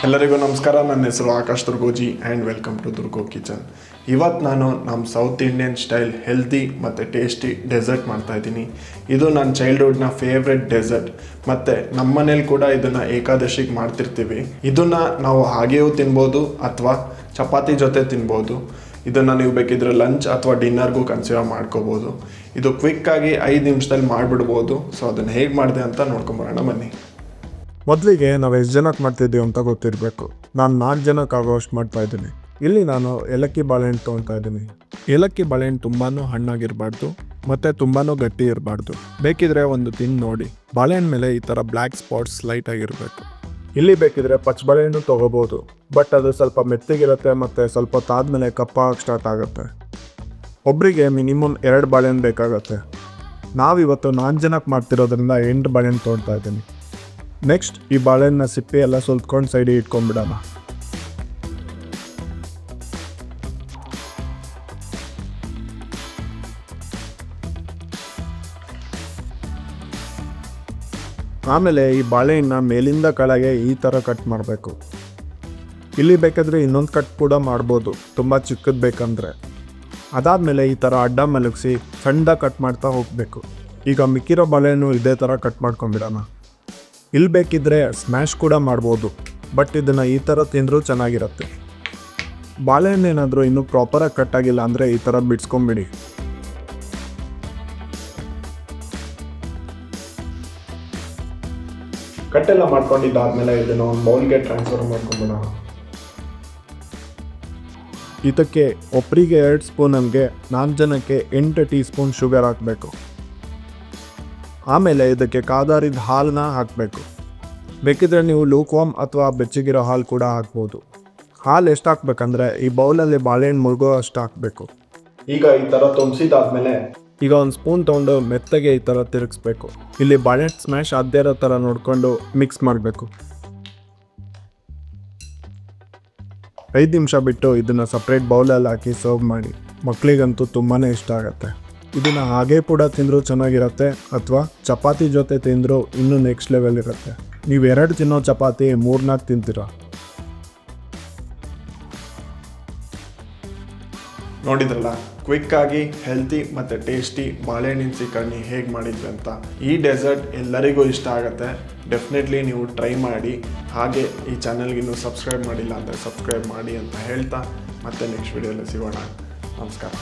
ಎಲ್ಲರಿಗೂ ನಮಸ್ಕಾರ. ನನ್ನ ಹೆಸರು Akash Durgoji and welcome to Durgo kitchen. ಇವತ್ತು ನಾನು ನಮ್ಮ ಸೌತ್ ಇಂಡಿಯನ್ ಸ್ಟೈಲ್ ಹೆಲ್ದಿ ಮತ್ತು ಟೇಸ್ಟಿ ಡೆಸರ್ಟ್ ಮಾಡ್ತಾಯಿದ್ದೀನಿ. ಇದು ನನ್ನ ಚೈಲ್ಡ್ಹುಡ್ನ ಫೇವ್ರೆಟ್ ಡೆಸರ್ಟ್ ಮತ್ತು ನಮ್ಮ ಮನೇಲಿ ಕೂಡ ಇದನ್ನು ಏಕಾದಶಿಗೆ ಮಾಡ್ತಿರ್ತೀವಿ. ಇದನ್ನು ನಾವು ಹಾಗೆಯೂ ತಿನ್ಬೋದು ಅಥವಾ ಚಪಾತಿ ಜೊತೆ ತಿನ್ಬೋದು. ಇದನ್ನು ನೀವು ಬೇಕಿದ್ರೆ ಲಂಚ್ ಅಥವಾ ಡಿನ್ನರ್ಗೂ ಕನ್ಸಿಡರ್ ಮಾಡ್ಕೋಬೋದು. ಇದು ಕ್ವಿಕ್ಕಾಗಿ 5 ನಿಮಿಷದಲ್ಲಿ ಮಾಡಿಬಿಡ್ಬೋದು. ಸೊ ಅದನ್ನು ಹೇಗೆ ಮಾಡಿದೆ ಅಂತ ನೋಡ್ಕೊಂಬರೋಣ ಬನ್ನಿ. ಮೊದಲಿಗೆ ನಾವು ಎಷ್ಟು ಜನಕ್ಕೆ ಮಾಡ್ತಿದ್ದೀವಿ ಅಂತ ಗೊತ್ತಿರಬೇಕು. ನಾನು 4 ಜನಕ್ಕೆ ಆಗೋಷ್ಟು ಮಾಡ್ತಾಯಿದ್ದೀನಿ. ಇಲ್ಲಿ ನಾನು ಏಲಕ್ಕಿ ಬಾಳೆಹಣ್ಣು ತೊಗೊಳ್ತಾ ಇದ್ದೀನಿ. ಏಲಕ್ಕಿ ಬಾಳೆಹಣ್ಣು ತುಂಬಾ ಹಣ್ಣಾಗಿರಬಾರ್ದು ಮತ್ತು ತುಂಬಾ ಗಟ್ಟಿ ಇರಬಾರ್ದು. ಬೇಕಿದ್ರೆ ಒಂದು ತಿಂದು ನೋಡಿ. ಬಾಳೆಹಣ್ಣು ಮೇಲೆ ಈ ಥರ ಬ್ಲ್ಯಾಕ್ ಸ್ಪಾಟ್ಸ್ ಲೈಟಾಗಿರಬೇಕು. ಇಲ್ಲಿ ಬೇಕಿದ್ರೆ ಪಚ್ಚ ಬಾಳೆಹಣ್ಣು ತೊಗೋಬೋದು, ಬಟ್ ಅದು ಸ್ವಲ್ಪ ಮೆತ್ತಗಿರುತ್ತೆ ಮತ್ತು ಸ್ವಲ್ಪ ಹೊತ್ತಾದ್ಮೇಲೆ ಕಪ್ಪಾಗಕ್ಕೆ ಸ್ಟಾರ್ಟ್ ಆಗುತ್ತೆ. ಒಬ್ಬರಿಗೆ ಮಿನಿಮಮ್ 2 ಬಾಳೆಹಣ್ಣು ಬೇಕಾಗುತ್ತೆ. ನಾವಿವತ್ತು 4 ಜನಕ್ಕೆ ಮಾಡ್ತಿರೋದ್ರಿಂದ 8 ಬಾಳೆಹಣ್ಣು ತೊಗೊಳ್ತಾ ಇದ್ದೀನಿ. ನೆಕ್ಸ್ಟ್ ಈ ಬಾಳೆಹಣ್ಣು ಸಿಪ್ಪೆ ಎಲ್ಲ ಸುಲ್ತ್ಕೊಂಡು ಸೈಡಿಗೆ ಇಟ್ಕೊಂಡ್ಬಿಡೋಣ. ಆಮೇಲೆ ಈ ಬಾಳೆಹಣ್ಣ ಮೇಲಿಂದ ಕೆಳಗೆ ಈ ಥರ ಕಟ್ ಮಾಡಬೇಕು. ಇಲ್ಲಿ ಬೇಕಾದರೆ ಇನ್ನೊಂದು ಕಟ್ ಕೂಡ ಮಾಡ್ಬೋದು, ತುಂಬ ಚಿಕ್ಕದು ಬೇಕಂದರೆ. ಅದಾದಮೇಲೆ ಈ ಥರ ಅಡ್ಡ ಮಲಗಿಸಿ ಸಣ್ಣದಾಗಿ ಕಟ್ ಮಾಡ್ತಾ ಹೋಗಬೇಕು. ಈಗ ಮಿಕ್ಕಿರೋ ಬಾಳೆಹಣ್ಣು ಇದೇ ಥರ ಕಟ್ ಮಾಡ್ಕೊಂಡ್ಬಿಡೋಣ. ಇಲ್ಲಿ ಬೇಕಿದ್ದರೆ ಸ್ಮ್ಯಾಶ್ ಕೂಡ ಮಾಡ್ಬೋದು, ಬಟ್ ಇದನ್ನು ಈ ಥರ ತಿಂದರೂ ಚೆನ್ನಾಗಿರುತ್ತೆ. ಬಾಳೆಹಣ್ಣು ಏನಾದರೂ ಇನ್ನೂ ಪ್ರಾಪರಾಗಿ ಕಟ್ ಆಗಿಲ್ಲ ಅಂದರೆ ಈ ಥರ ಬಿಡಿಸ್ಕೊಂಬಿಡಿ. ಕಟ್ಟೆಲ್ಲ ಮಾಡ್ಕೊಂಡಿದ್ದಾದಮೇಲೆ ಇದನ್ನು ಒಂದು ಬೌಲ್ಗೆ ಟ್ರಾನ್ಸ್ಫರ್ ಮಾಡ್ಕೊಂಬಿಡೋಣ. ಇದಕ್ಕೆ ಒಬ್ಬರಿಗೆ 2 ಸ್ಪೂನ್ ಹಂಗೆ 4 ಜನಕ್ಕೆ 8 ಟೀ ಸ್ಪೂನ್ ಶುಗರ್ ಹಾಕಬೇಕು. ಆಮೇಲೆ ಇದಕ್ಕೆ ಕಾದಾರಿದ ಹಾಲನ್ನ ಹಾಕಬೇಕು. ಬೇಕಿದ್ರೆ ನೀವು ಲೂಕ್ವಾಮ್ ಅಥವಾ ಬೆಚ್ಚಗಿರೋ ಹಾಲು ಕೂಡ ಹಾಕ್ಬೋದು. ಹಾಲು ಎಷ್ಟು ಹಾಕ್ಬೇಕಂದ್ರೆ ಈ ಬೌಲಲ್ಲಿ ಬಾಳೆಹಣ್ಣು ಮುಳುಗೋ ಅಷ್ಟು ಹಾಕಬೇಕು. ಈಗ ಈ ಥರ ತುಂಬಿಸಿದಾದ್ಮೇಲೆ ಈಗ ಒಂದು ಸ್ಪೂನ್ ತೊಗೊಂಡು ಮೆತ್ತಗೆ ಈ ಥರ ತಿರುಗಿಸ್ಬೇಕು. ಇಲ್ಲಿ ಬಾಳೆಹಣ್ಣು ಸ್ಮ್ಯಾಶ್ ಆಗದೇ ಇರೋ ಥರ ನೋಡಿಕೊಂಡು ಮಿಕ್ಸ್ ಮಾಡಬೇಕು. 5 ನಿಮಿಷ ಬಿಟ್ಟು ಇದನ್ನು ಸಪ್ರೇಟ್ ಬೌಲಲ್ಲಿ ಹಾಕಿ ಸರ್ವ್ ಮಾಡಿ. ಮಕ್ಕಳಿಗಂತೂ ತುಂಬಾ ಇಷ್ಟ ಆಗುತ್ತೆ. ಇದನ್ನು ಹಾಗೆ ಕೂಡ ತಿಂದರೂ ಚೆನ್ನಾಗಿರುತ್ತೆ, ಅಥವಾ ಚಪಾತಿ ಜೊತೆ ತಿಂದರೂ ಇನ್ನೂ ನೆಕ್ಸ್ಟ್ ಲೆವೆಲ್ ಇರುತ್ತೆ. ನೀವು 2 ತಿನ್ನೋ ಚಪಾತಿ 3-4 ತಿಂತೀರ. ನೋಡಿದ್ರಲ್ಲ, ಕ್ವಿಕ್ಕಾಗಿ ಹೆಲ್ತಿ ಮತ್ತು ಟೇಸ್ಟಿ ಬಾಳೆಹಣ್ಣಿನ ಸೀಕರ್ಣಿ ಹೇಗೆ ಮಾಡಿದ್ವಿ ಅಂತ. ಈ ಡೆಸರ್ಟ್ ಎಲ್ಲರಿಗೂ ಇಷ್ಟ ಆಗುತ್ತೆ. ಡೆಫಿನೆಟ್ಲಿ ನೀವು ಟ್ರೈ ಮಾಡಿ. ಹಾಗೆ ಈ ಚಾನಲ್ಗೆ ಇನ್ನೂ ಸಬ್ಸ್ಕ್ರೈಬ್ ಮಾಡಿಲ್ಲ ಅಂದರೆ ಸಬ್ಸ್ಕ್ರೈಬ್ ಮಾಡಿ ಅಂತ ಹೇಳ್ತಾ ಮತ್ತೆ ನೆಕ್ಸ್ಟ್ ವಿಡಿಯೋದಲ್ಲಿ ಸಿಗೋಣ. ನಮಸ್ಕಾರ.